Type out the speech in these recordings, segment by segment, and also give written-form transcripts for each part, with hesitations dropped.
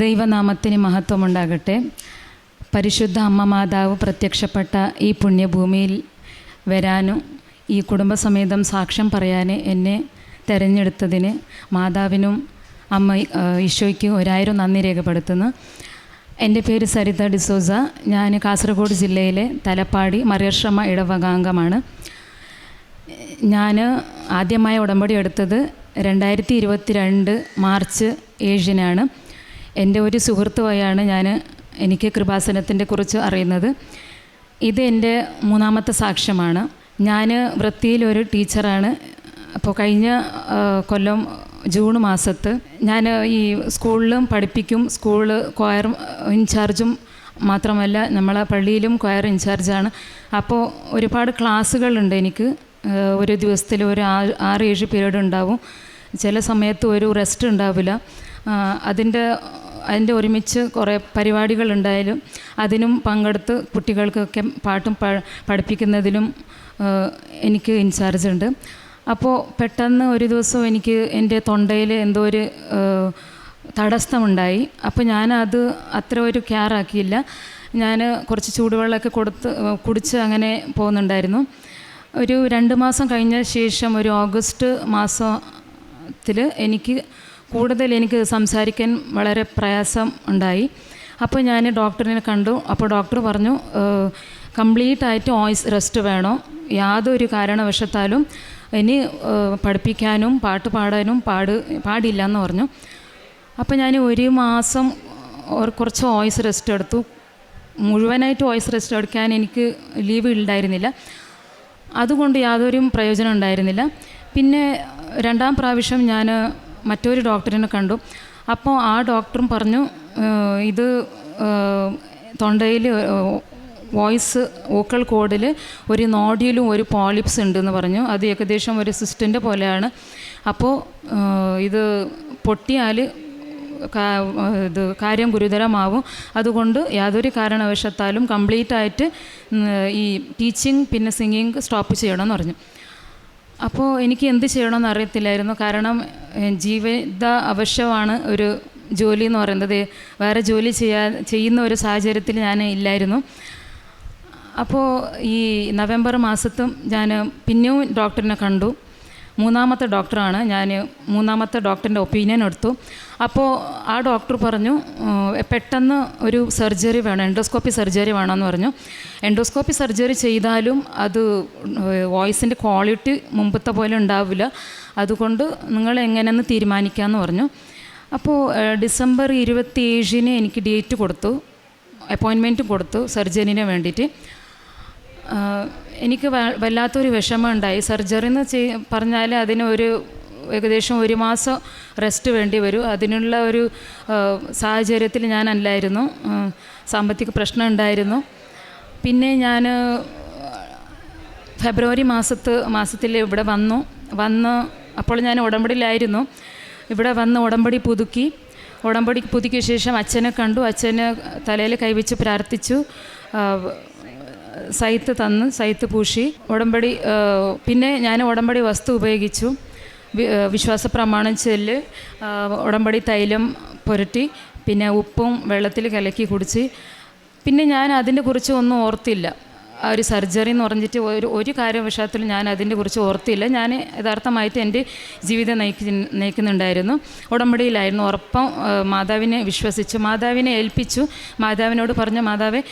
ദൈവനാമത്തിന് മഹത്വമുണ്ടാകട്ടെ. പരിശുദ്ധ അമ്മ മാതാവ് പ്രത്യക്ഷപ്പെട്ട ഈ പുണ്യഭൂമിയിൽ വരാനും ഈ കുടുംബസമേതം സാക്ഷ്യം പറയാൻ എന്നെ തിരഞ്ഞെടുത്തതിന് മാതാവിനും അമ്മ ഈശോയ്ക്കും 1000 നന്ദി രേഖപ്പെടുത്തുന്നു. എൻ്റെ പേര് സരിത ഡിസോസ. ഞാൻ കാസർഗോഡ് ജില്ലയിലെ തലപ്പാടി മറിയർഷമ്മ ഇടവകാംഗമാണ്. ഞാൻ ആദ്യമായി ഉടമ്പടി എടുത്തത് 2022 മാർച്ച് 7-നാണ്. എൻ്റെ ഒരു സുഹൃത്ത് വഴിയാണ് എനിക്ക് കൃപാസനത്തിൻ്റെ കുറിച്ച് അറിയുന്നത്. ഇത് എൻ്റെ 3ാമത്തെ സാക്ഷ്യമാണ്. ഞാൻ വൃത്തിയിലൊരു ടീച്ചറാണ്. അപ്പോൾ കഴിഞ്ഞ കൊല്ലം ജൂൺ മാസത്ത് ഞാൻ ഈ സ്കൂളിലും പഠിപ്പിക്കും. സ്കൂളിൽ ക്വയർ ഇൻചാർജും മാത്രമല്ല നമ്മളെ പള്ളിയിലും ക്വയർ ഇൻചാർജാണ്. അപ്പോൾ ഒരുപാട് ക്ലാസ്സുകളുണ്ട് എനിക്ക്. ഒരു ദിവസത്തിൽ ഒരു 6-7 പീരീഡ് ഉണ്ടാവും. ചില സമയത്ത് ഒരു റെസ്റ്റ് ഉണ്ടാവില്ല. അതിൻ്റെ ഒരുമിച്ച് കുറേ പരിപാടികളുണ്ടായാലും അതിനും പങ്കെടുത്ത് കുട്ടികൾക്കൊക്കെ പാട്ടും പഠിപ്പിക്കുന്നതിലും എനിക്ക് ഇൻചാർജ് ഉണ്ട്. അപ്പോൾ പെട്ടെന്ന് ഒരു ദിവസം എനിക്ക് എൻ്റെ തൊണ്ടയിൽ എന്തോ ഒരു തടസ്സമുണ്ടായി. അപ്പോൾ ഞാനത് അത്ര ഒരു കെയർ ആക്കിയില്ല. ഞാൻ കുറച്ച് ചൂടുവെള്ളമൊക്കെ കുടിച്ച് അങ്ങനെ പോകുന്നുണ്ടായിരുന്നു. ഒരു 2 മാസം കഴിഞ്ഞ ശേഷം ഒരു ഓഗസ്റ്റ് മാസത്തിൽ എനിക്ക് സംസാരിക്കാൻ വളരെ പ്രയാസം ഉണ്ടായി. അപ്പോൾ ഞാൻ ഡോക്ടറിനെ കണ്ടു. അപ്പോൾ ഡോക്ടർ പറഞ്ഞു കംപ്ലീറ്റായിട്ട് വോയിസ് റെസ്റ്റ് വേണം, യാതൊരു കാരണവശത്താലും ഇനി പഠിപ്പിക്കാനും പാട്ട് പാടാനും പാടില്ല എന്ന് പറഞ്ഞു. അപ്പോൾ ഞാൻ 1 മാസം കുറച്ച് വോയിസ് റെസ്റ്റ് എടുത്തു. മുഴുവനായിട്ട് വോയിസ് റെസ്റ്റ് എടുക്കാൻ എനിക്ക് ലീവ് ഉണ്ടായിരുന്നില്ല. അതുകൊണ്ട് യാതൊരു പ്രയോജനം ഉണ്ടായിരുന്നില്ല. പിന്നെ 2ാം പ്രാവശ്യം ഞാൻ മറ്റൊരു ഡോക്ടറിനെ കണ്ടു. അപ്പോൾ ആ ഡോക്ടറും പറഞ്ഞു ഇത് തൊണ്ടയിൽ വോയിസ് വോക്കൽ കോഡിൽ ഒരു നോഡ്യൂലും ഒരു പോളിപ്സ് ഉണ്ടെന്ന് പറഞ്ഞു. അത് ഏകദേശം ഒരു സിസ്റ്റിൻ്റെ പോലെയാണ്. അപ്പോൾ ഇത് പൊട്ടിയാൽ ഇത് കാര്യം ഗുരുതരമാവും. അതുകൊണ്ട് യാതൊരു കാരണവശത്താലും കംപ്ലീറ്റായിട്ട് ഈ ടീച്ചിങ് പിന്നെ സിംഗിങ് സ്റ്റോപ്പ് ചെയ്യണമെന്ന് പറഞ്ഞു. അപ്പോൾ എനിക്ക് എന്ത് ചെയ്യണമെന്ന് അറിയത്തില്ലായിരുന്നു. കാരണം ജീവിത ആവശ്യമാണ് ഒരു ജോലി എന്ന് പറയുന്നത്. വേറെ ജോലി ചെയ്യുന്ന ഒരു സാഹചര്യത്തിൽ ഞാൻ ഇല്ലായിരുന്നു. അപ്പോൾ ഈ നവംബർ മാസത്തും ഞാൻ പിന്നെയും ഡോക്ടറിനെ കണ്ടു. 3ാമത്തെ ഡോക്ടറാണ്. ഞാൻ 3ാമത്തെ ഡോക്ടറിൻ്റെ ഒപ്പീനിയൻ എടുത്തു. അപ്പോൾ ആ ഡോക്ടർ പറഞ്ഞു പെട്ടെന്ന് ഒരു സർജറി വേണം, എൻഡോസ്കോപ്പി സർജറി വേണമെന്ന് പറഞ്ഞു. എൻഡോസ്കോപ്പി സർജറി ചെയ്താലും അത് വോയിസിൻ്റെ ക്വാളിറ്റി മുമ്പത്തെ പോലെ ഉണ്ടാവില്ല. അതുകൊണ്ട് നിങ്ങൾ എങ്ങനെയെന്ന് തീരുമാനിക്കാമെന്ന് പറഞ്ഞു. അപ്പോൾ ഡിസംബർ 27-ന് എനിക്ക് ഡേറ്റ് കൊടുത്തു, അപ്പോയിൻമെൻറ്റ് കൊടുത്തു സർജറിന് വേണ്ടിയിട്ട്. എനിക്ക് വല്ലാത്തൊരു വിഷമം ഉണ്ടായി. സർജറി എന്ന് പറഞ്ഞാൽ അതിന് ഏകദേശം 1 മാസം റെസ്റ്റ് വേണ്ടി വരും. അതിനുള്ള ഒരു സാഹചര്യത്തിൽ ഞാനല്ലായിരുന്നു. സാമ്പത്തിക പ്രശ്നം ഉണ്ടായിരുന്നു. പിന്നെ ഞാൻ ഫെബ്രുവരി മാസത്തിൽ ഇവിടെ വന്ന് അപ്പോൾ ഞാൻ ഉടമ്പടിയിലായിരുന്നു. ഇവിടെ വന്ന് ഉടമ്പടി പുതുക്കിയ ശേഷം അച്ഛനെ കണ്ടു. അച്ഛന് തലയിൽ കൈവച്ച് പ്രാർത്ഥിച്ചു. സൈത്ത് പൂശി ഉടമ്പടി. പിന്നെ ഞാൻ ഉടമ്പടി വസ്തു ഉപയോഗിച്ചു. വിശ്വാസ പ്രമാണം ചൊല്ലി ഉടമ്പടി തൈലം പുരട്ടി പിന്നെ ഉപ്പും വെള്ളത്തിൽ കലക്കി കുടിച്ച്. പിന്നെ ഞാൻ അതിനെ കുറിച്ച് ഒന്നും ഓർത്തില്ല. ആ ഒരു സർജറി എന്ന് പറഞ്ഞിട്ട് ഒരു കാര്യവശാത്തിൽ ഞാൻ അതിനെ കുറിച്ച് ഓർത്തില്ല. ഞാൻ യഥാർത്ഥമായിട്ട് എൻ്റെ ജീവിതം നയിക്കുന്നുണ്ടായിരുന്നു. ഉടമ്പടിയിലായിരുന്നു. ഉറപ്പം മാതാവിനെ വിശ്വസിച്ചു, മാതാവിനെ ഏൽപ്പിച്ചു. മാതാവിനോട് പറഞ്ഞു, മാതാവേ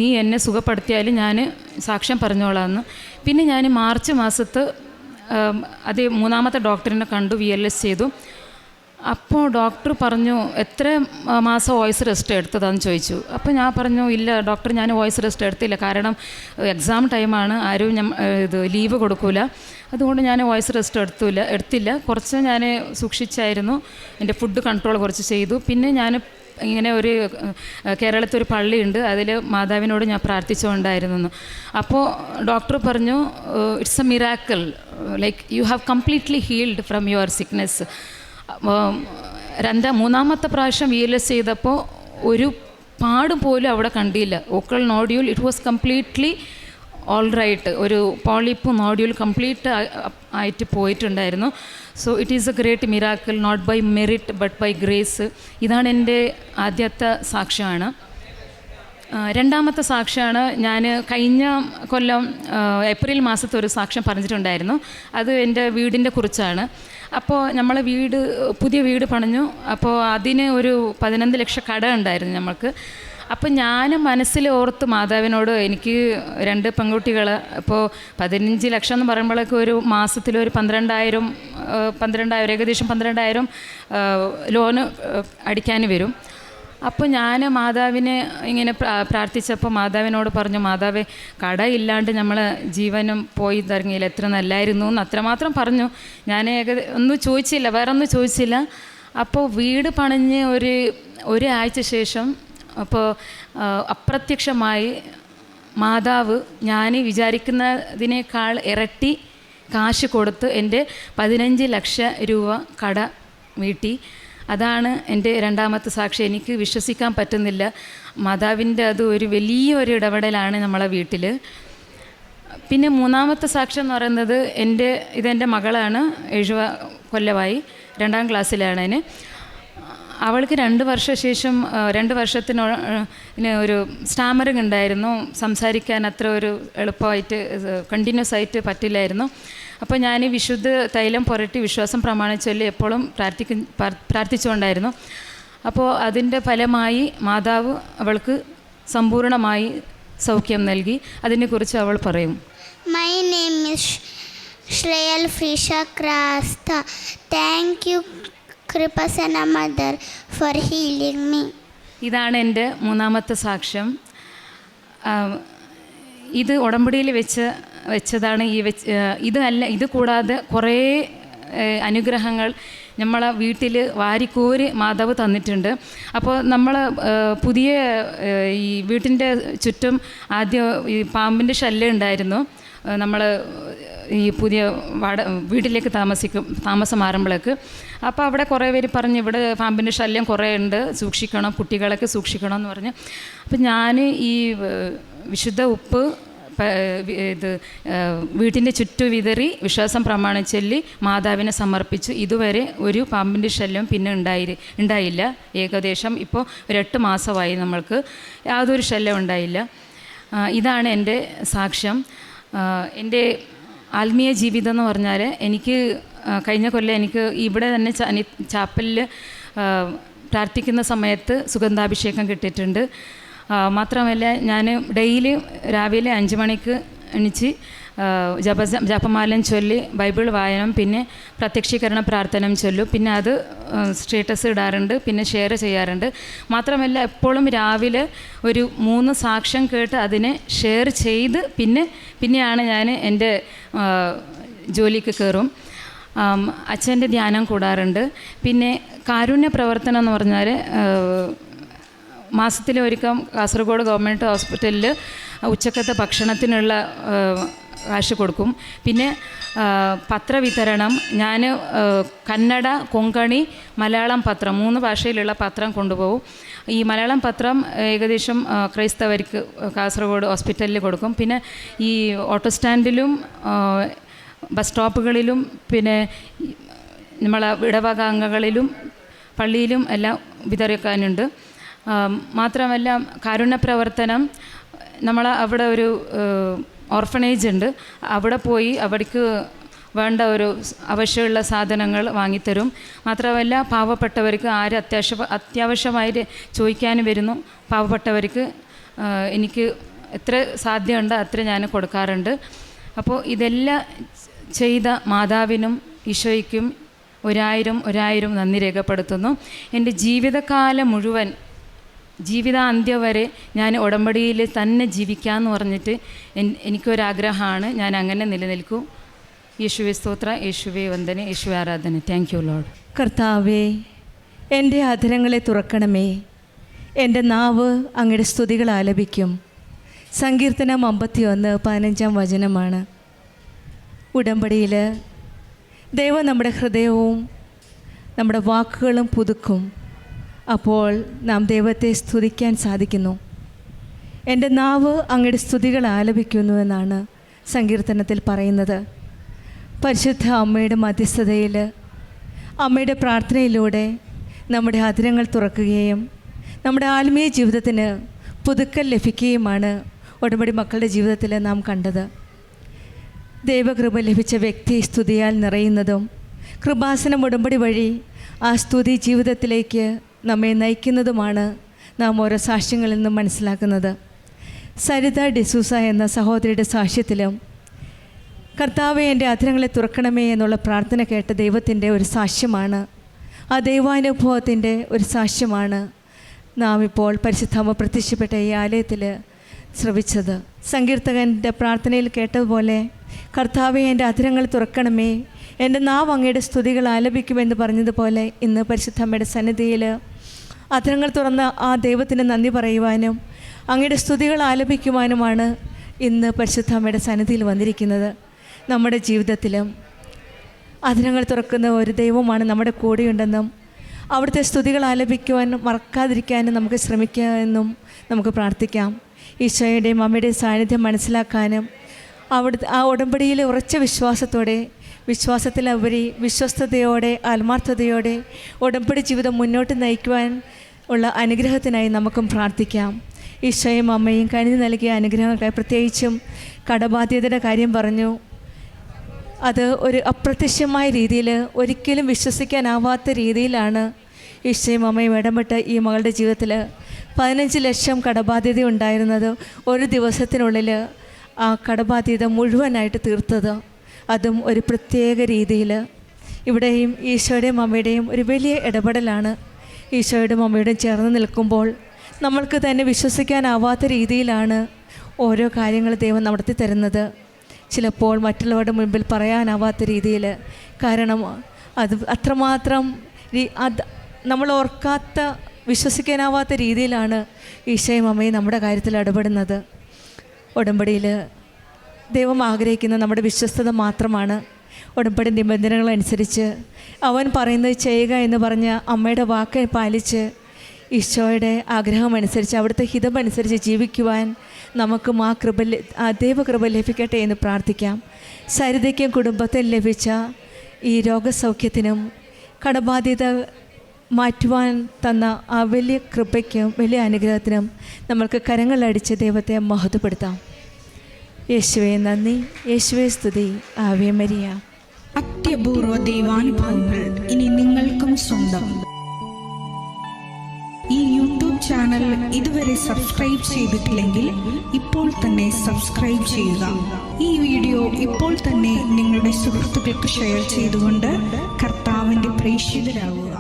നീ എന്നെ സുഖപ്പെടുത്തിയാൽ ഞാൻ സാക്ഷ്യം പറഞ്ഞോളാമെന്ന്. പിന്നെ ഞാൻ മാർച്ച് മാസത്ത് 3ാമത്തെ ഡോക്ടറിനെ കണ്ടു, VLS ചെയ്തു. അപ്പോൾ ഡോക്ടർ പറഞ്ഞു എത്ര മാസം വോയിസ് റെസ്റ്റ് എടുത്തതാന്ന് ചോദിച്ചു. അപ്പോൾ ഞാൻ പറഞ്ഞു ഇല്ല ഡോക്ടർ, ഞാൻ വോയിസ് റെസ്റ്റ് എടുത്തില്ല. കാരണം എക്സാം ടൈമാണ്, ആരും ലീവ് കൊടുക്കില്ല. അതുകൊണ്ട് ഞാൻ വോയിസ് റെസ്റ്റ് എടുത്തില്ല. കുറച്ച് ഞാൻ സൂക്ഷിച്ചായിരുന്നു. എൻ്റെ ഫുഡ് കൺട്രോൾ കുറച്ച് ചെയ്തു. പിന്നെ ഞാൻ ഇങ്ങനെ കേരളത്തിൽ ഒരു പള്ളിയുണ്ട്, അതിൽ മാതാവിനോട് ഞാൻ പ്രാർത്ഥിച്ചുകൊണ്ടായിരുന്നു. അപ്പോൾ ഡോക്ടർ പറഞ്ഞു it's a miracle, like you have completely healed from your sickness. 3ാമത്തെ പ്രാവശ്യം VLS ചെയ്തപ്പോൾ ഒരു പാട് പോലും അവിടെ കണ്ടില്ല. Vocal nodule it was completely all right, ഒരു പോളിപ്പ് നോഡ്യൂൾ കംപ്ലീറ്റ് ആയിട്ട് പോയിട്ടുണ്ടായിരുന്നു. So it is a great miracle, not by merit but by grace. ഇതാണ് എൻ്റെ ആദ്യത്തെ സാക്ഷ്യമാണ്. രണ്ടാമത്തെ സാക്ഷ്യമാണ് ഞാൻ കഴിഞ്ഞ കൊല്ലം ഏപ്രിൽ മാസത്തെ ഒരു സാക്ഷ്യം പറഞ്ഞിട്ടുണ്ടായിരുന്നു. അത് എൻ്റെ വീടിൻ്റെ കുറിച്ചാണ്. അപ്പോൾ നമ്മൾ പുതിയ വീട് പണിഞ്ഞു. അപ്പോൾ അതിന് ഒരു 15 ലക്ഷം കട ഉണ്ടായിരുന്നു നമ്മൾക്ക്. അപ്പോൾ ഞാൻ മനസ്സിൽ ഓർത്ത് മാതാവിനോട്, എനിക്ക് 2 പെൺകുട്ടികൾ, അപ്പോൾ 15 ലക്ഷം എന്ന് പറയുമ്പോഴേക്കും ഒരു മാസത്തിലൊരു 12,000 ഏകദേശം 12,000 ലോന് അടിക്കാൻ വരും. അപ്പോൾ ഞാൻ മാതാവിനെ ഇങ്ങനെ പ്രാർത്ഥിച്ചപ്പോൾ മാതാവിനോട് പറഞ്ഞു, മാതാവേ, കടയില്ലാണ്ട് നമ്മൾ ജീവനും പോയി തുടങ്ങിയില്ല, എത്ര നല്ലായിരുന്നു എന്ന് അത്രമാത്രം പറഞ്ഞു. ഞാൻ ഒന്നും ചോദിച്ചില്ല, വേറെ ഒന്നും ചോദിച്ചില്ല. അപ്പോൾ വീട് പണിഞ്ഞ് ഒരാഴ്ച ശേഷം അപ്പോൾ അപ്രത്യക്ഷമായി മാതാവ് ഞാൻ വിചാരിക്കുന്നതിനേക്കാൾ ഇരട്ടി കാശ് കൊടുത്ത് എൻ്റെ 15 ലക്ഷം രൂപ കട വീട്ടി. അതാണ് എൻ്റെ രണ്ടാമത്തെ സാക്ഷി. എനിക്ക് വിശ്വസിക്കാൻ പറ്റുന്നില്ല. മാതാവിൻ്റെ അത് ഒരു വലിയൊരു ഇടപെടലാണ് നമ്മളെ വീട്ടിൽ. പിന്നെ മൂന്നാമത്തെ സാക്ഷ്യം എന്ന് പറയുന്നത് ഇതെൻ്റെ മകളാണ്. 7 കൊല്ലമായി, 2ാം ക്ലാസ്സിലാണ് അതിന്. അവൾക്ക് 2 വർഷ ശേഷം 2 വർഷത്തിന് ഒരു സ്റ്റാമറിങ് ഉണ്ടായിരുന്നു. സംസാരിക്കാൻ അത്ര ഒരു എളുപ്പമായിട്ട് കണ്ടിന്യൂസ് ആയിട്ട് പറ്റില്ലായിരുന്നു. അപ്പോൾ ഞാൻ വിശുദ്ധ തൈലം പുരട്ടി വിശ്വാസം പ്രമാണിച്ചൊല്ലി എപ്പോഴും പ്രാർത്ഥിച്ചുകൊണ്ടായിരുന്നു. അപ്പോൾ അതിൻ്റെ ഫലമായി മാതാവ് അവൾക്ക് സമ്പൂർണ്ണമായി സൗഖ്യം നൽകി. അതിനെക്കുറിച്ച് അവൾ പറയും. My name is Shreyal Frisha Krasta. Thank you Kripasana Mother for healing me. ഇതാണ് എൻ്റെ മൂന്നാമത്തെ സാക്ഷ്യം. ഇത് ഉടമ്പടിയിൽ വെച്ചതാണ്. ഇത് കൂടാതെ കുറേ അനുഗ്രഹങ്ങൾ നമ്മളെ വീട്ടിൽ വാരിക്കോരി മാതാവ് തന്നിട്ടുണ്ട്. അപ്പോൾ നമ്മൾ പുതിയ ഈ വീട്ടിൻ്റെ ചുറ്റും ആദ്യം ഈ പാമ്പിൻ്റെ ശല്യം ഉണ്ടായിരുന്നു. നമ്മൾ ഈ പുതിയ വീട്ടിലേക്ക് താമസം മാറുമ്പോഴേക്ക്. അപ്പോൾ അവിടെ കുറേ പേര് പറഞ്ഞു, ഇവിടെ പാമ്പിൻ്റെ ശല്യം കുറേ ഉണ്ട്, സൂക്ഷിക്കണം, കുട്ടികളൊക്കെ സൂക്ഷിക്കണം എന്ന് പറഞ്ഞു. അപ്പം ഞാൻ ഈ വിശുദ്ധ ഉപ്പ് വീട്ടിൻ്റെ ചുറ്റു വിതറി വിശ്വാസം പ്രമാണിച്ചൊല്ലി മാതാവിനെ സമർപ്പിച്ചു. ഇതുവരെ ഒരു പാമ്പിൻ്റെ ശല്യം പിന്നെ ഉണ്ടായില്ല. ഏകദേശം ഇപ്പോൾ 8 മാസമായി നമ്മൾക്ക് യാതൊരു ശല്യം ഉണ്ടായില്ല. ഇതാണ് എൻ്റെ സാക്ഷ്യം. എൻ്റെ ആത്മീയ ജീവിതം എന്ന് പറഞ്ഞാൽ, എനിക്ക് കഴിഞ്ഞ കൊല്ലം എനിക്ക് ഇവിടെ തന്നെ ചാപ്പലിൽ പ്രാർത്ഥിക്കുന്ന സമയത്ത് സുഗന്ധാഭിഷേകം കിട്ടിയിട്ടുണ്ട്. മാത്രമല്ല ഞാൻ ഡെയിലി രാവിലെ 5 മണിക്ക് എണീച്ച് ജപമാലം ചൊല്ലി ബൈബിൾ വായനം, പിന്നെ പ്രത്യക്ഷീകരണ പ്രാർത്ഥന ചൊല്ലും. പിന്നെ അത് സ്റ്റേറ്റസ് ഇടാറുണ്ട്, പിന്നെ ഷെയർ ചെയ്യാറുണ്ട്. മാത്രമല്ല എപ്പോഴും രാവിലെ ഒരു 3 സാക്ഷ്യം കേട്ട് അതിനെ ഷെയർ ചെയ്ത് പിന്നെയാണ് ഞാൻ എൻ്റെ ജോലിക്ക് കയറും. അച്ഛൻ്റെ ധ്യാനം കൂടാറുണ്ട്. പിന്നെ കാരുണ്യ പ്രവർത്തനം എന്ന് പറഞ്ഞാൽ മാസത്തിലൊരിക്കൽ കാസർഗോഡ് ഗവൺമെൻറ് ഹോസ്പിറ്റലിൽ ഉച്ചക്കത്തെ ഭക്ഷണത്തിനുള്ള കാശ് കൊടുക്കും. പിന്നെ പത്രവിതരണം, ഞാൻ കന്നഡ, കൊങ്കണി, മലയാളം പത്രം 3 ഭാഷയിലുള്ള പത്രം കൊണ്ടുപോകും. ഈ മലയാളം പത്രം ഏകദേശം ക്രൈസ്തവർക്ക് കാസർഗോഡ് ഹോസ്പിറ്റലിൽ കൊടുക്കും. പിന്നെ ഈ ഓട്ടോ സ്റ്റാൻഡിലും ബസ് സ്റ്റോപ്പുകളിലും പിന്നെ നമ്മളെ ഇടവക അംഗങ്ങളിലും പള്ളിയിലും എല്ലാം വിതറിക്കാനുണ്ട്. മാത്രമല്ല കാരുണ്യ പ്രവർത്തനം, നമ്മൾ അവിടെ ഒരു ഓർഫനേജ് ഉണ്ട്. അവിടെ പോയി അവിടേക്ക് വേണ്ട ഒരു ആവശ്യമുള്ള സാധനങ്ങൾ വാങ്ങിത്തരും. മാത്രമല്ല പാവപ്പെട്ടവർക്ക് അത്യാവശ്യമായിട്ട് ചോദിക്കാൻ വരുന്നു. പാവപ്പെട്ടവർക്ക് എനിക്ക് എത്ര സാധ്യമുണ്ട് അത്ര ഞാൻ കൊടുക്കാറുണ്ട്. അപ്പോൾ ഇതെല്ലാം ചെയ്ത മാതാവിനും ഈശോയ്ക്കും 1000 നന്ദി രേഖപ്പെടുത്തുന്നു. എൻ്റെ ജീവിതകാലം മുഴുവൻ, ജീവിതാന്ത്യം വരെ ഞാൻ ഉടമ്പടിയിൽ തന്നെ ജീവിക്കാമെന്ന് പറഞ്ഞിട്ട് എനിക്കൊരാഗ്രഹമാണ്. ഞാൻ അങ്ങനെ നിലനിൽക്കൂ. യേശുവേ സ്തോത്ര, യേശുവേ വന്ദന, യേശുവേ ആരാധന. Thank you Lord. കർത്താവേ, എൻ്റെ അധരങ്ങളെ തുറക്കണമേ. എൻ്റെ നാവ് അങ്ങയുടെ സ്തുതികൾ ആലപിക്കും. സങ്കീർത്തനം 51 15 വചനമാണ്. ഉടമ്പടിയിൽ ദൈവം നമ്മുടെ ഹൃദയവും നമ്മുടെ വാക്കുകളും പുതുക്കും. അപ്പോൾ നാം ദൈവത്തെ സ്തുതിക്കാൻ സാധിക്കുന്നു. എൻ്റെ നാവ് അങ്ങയുടെ സ്തുതികൾ ആലപിക്കുന്നുവെന്നാണ് സങ്കീർത്തനത്തിൽ പറയുന്നത്. പരിശുദ്ധ അമ്മയുടെ മധ്യസ്ഥതയിൽ, അമ്മയുടെ പ്രാർത്ഥനയിലൂടെ നമ്മുടെ അധരങ്ങൾ തുറക്കുകയും നമ്മുടെ ആത്മീയ ജീവിതത്തിന് പുതുക്കൽ ലഭിക്കുകയുമാണ് ഉടമ്പടി മക്കളുടെ ജീവിതത്തിൽ നാം കണ്ടത്. ദൈവകൃപ ലഭിച്ച വ്യക്തി സ്തുതിയാൽ നിറയുന്നതും കൃപാസനം ഉടമ്പടി വഴി ആ സ്തുതി ജീവിതത്തിലേക്ക് നമ്മെ നയിക്കുന്നതുമാണ് നാം ഓരോ സാക്ഷ്യങ്ങളിൽ നിന്നും മനസ്സിലാക്കുന്നത്. സരിത ഡിസൂസ എന്ന സഹോദരിയുടെ സാക്ഷ്യത്തിലും കർത്താവെ എൻ്റെ അധരങ്ങളെ തുറക്കണമേ എന്നുള്ള പ്രാർത്ഥന കേട്ട ദൈവത്തിൻ്റെ ഒരു സാക്ഷ്യമാണ്, ആ ദൈവാനുഭവത്തിൻ്റെ ഒരു സാക്ഷ്യമാണ് നാം ഇപ്പോൾ പരിശുദ്ധാമ്മ പ്രത്യക്ഷപ്പെട്ട ഈ ആലയത്തിൽ ശ്രവിച്ചത്. സങ്കീർത്തകൻ്റെ പ്രാർത്ഥനയിൽ കേട്ടതുപോലെ കർത്താവെ എൻ്റെ അധരങ്ങൾ തുറക്കണമേ, എൻ്റെ നാവ് അങ്ങയുടെ സ്തുതികൾ ആലപിക്കുമെന്ന് പറഞ്ഞതുപോലെ ഇന്ന് പരിശുദ്ധമ്മയുടെ സന്നിധിയിൽ അധരങ്ങൾ തുറന്ന ആ ദൈവത്തിന് നന്ദി പറയുവാനും അങ്ങയുടെ സ്തുതികൾ ആലപിക്കുവാനുമാണ് ഇന്ന് പരിശുദ്ധമ്മയുടെ സന്നിധിയിൽ വന്നിരിക്കുന്നത്. നമ്മുടെ ജീവിതത്തിലും അധരങ്ങൾ തുറക്കുന്ന ഒരു ദൈവമാണ് നമ്മുടെ കൂടെയുണ്ടെന്നും അവിടുത്തെ സ്തുതികൾ ആലപിക്കുവാനും മറക്കാതിരിക്കാനും നമുക്ക് ശ്രമിക്കാമെന്നും നമുക്ക് പ്രാർത്ഥിക്കാം. ഈശോയുടെയും അമ്മയുടെയും സാന്നിധ്യം മനസ്സിലാക്കാനും അവിടുത്തെ ആ ഉടമ്പടിയിൽ ഉറച്ച വിശ്വാസത്തിലുപരി വിശ്വസ്തയോടെ ആത്മാർത്ഥതയോടെ ഉടമ്പടി ജീവിതം മുന്നോട്ട് നയിക്കുവാൻ ഉള്ള അനുഗ്രഹത്തിനായി നമുക്കും പ്രാർത്ഥിക്കാം. ഈശോയും അമ്മയും കനിഞ്ഞു നൽകിയ അനുഗ്രഹങ്ങൾക്കായി പ്രത്യേകിച്ചും കടബാധ്യതയുടെ കാര്യം പറഞ്ഞു. അത് ഒരു അപ്രത്യക്ഷമായ രീതിയിൽ ഒരിക്കലും വിശ്വസിക്കാനാവാത്ത രീതിയിലാണ് ഈശോയും അമ്മയും ഇടപെട്ട് ഈ മകളുടെ ജീവിതത്തിൽ 15 ലക്ഷം കടബാധ്യത ഉണ്ടായിരുന്നത് ഒരു ദിവസത്തിനുള്ളിൽ ആ കടബാധ്യത മുഴുവനായിട്ട് തീർത്തത്, അതും ഒരു പ്രത്യേക രീതിയിൽ. ഇവിടെയും ഈശോയുടെയും അമ്മയുടെയും ഒരു വലിയ ഇടപെടലാണ്. ഈശോയുടെയും അമ്മയുടെയും ചേർന്ന് നിൽക്കുമ്പോൾ നമ്മൾക്ക് തന്നെ വിശ്വസിക്കാനാവാത്ത രീതിയിലാണ് ഓരോ കാര്യങ്ങൾ ദൈവം നടത്തി തരുന്നത്. ചിലപ്പോൾ മറ്റുള്ളവരുടെ മുൻപിൽ പറയാനാവാത്ത രീതിയിൽ, കാരണം അത് അത്രമാത്രം നമ്മൾ ഓർക്കാത്ത വിശ്വസിക്കാനാവാത്ത രീതിയിലാണ് ഈശോയും അമ്മയും നമ്മുടെ കാര്യത്തിൽ ഇടപെടുന്നത്. ഉടമ്പടിയിൽ ദൈവം ആഗ്രഹിക്കുന്ന നമ്മുടെ വിശ്വസ്തത മാത്രമാണ്. ഉടമ്പടി നിബന്ധനകളനുസരിച്ച് അവൻ പറയുന്നത് ചെയ്യുക എന്ന് പറഞ്ഞ അമ്മയുടെ വാക്ക് പാലിച്ച് ഈശോയുടെ ആഗ്രഹമനുസരിച്ച് അവിടുത്തെ ഹിതമനുസരിച്ച് ജീവിക്കുവാൻ നമുക്കും ആ ദൈവകൃപ ലഭിക്കട്ടെ എന്ന് പ്രാർത്ഥിക്കാം. സരിതയ്ക്കും കുടുംബത്തിൽ ലഭിച്ച ഈ രോഗസൗഖ്യത്തിനും കടബാധ്യത മാറ്റുവാൻ തന്ന ആ വലിയ കൃപയ്ക്കും വലിയ അനുഗ്രഹത്തിനും നമ്മൾക്ക് കരങ്ങളടിച്ച് ദൈവത്തെ മഹത്വപ്പെടുത്താം. യേശുവേ നന്ദി, യേശുവേ സ്തുതി, ആവേ മരിയ. അത്യപൂർവ ദൈവാനുഭവങ്ങൾ ഇനി നിങ്ങൾക്കും സ്വന്തം. ഈ യൂട്യൂബ് ചാനൽ ഇതുവരെ സബ്സ്ക്രൈബ് ചെയ്തിട്ടില്ലെങ്കിൽ ഇപ്പോൾ തന്നെ സബ്സ്ക്രൈബ് ചെയ്യുക. ഈ വീഡിയോ ഇപ്പോൾ തന്നെ നിങ്ങളുടെ സുഹൃത്തുക്കൾക്ക് ഷെയർ ചെയ്തുകൊണ്ട് കർത്താവിൻ്റെ പ്രേക്ഷിതരാകുക.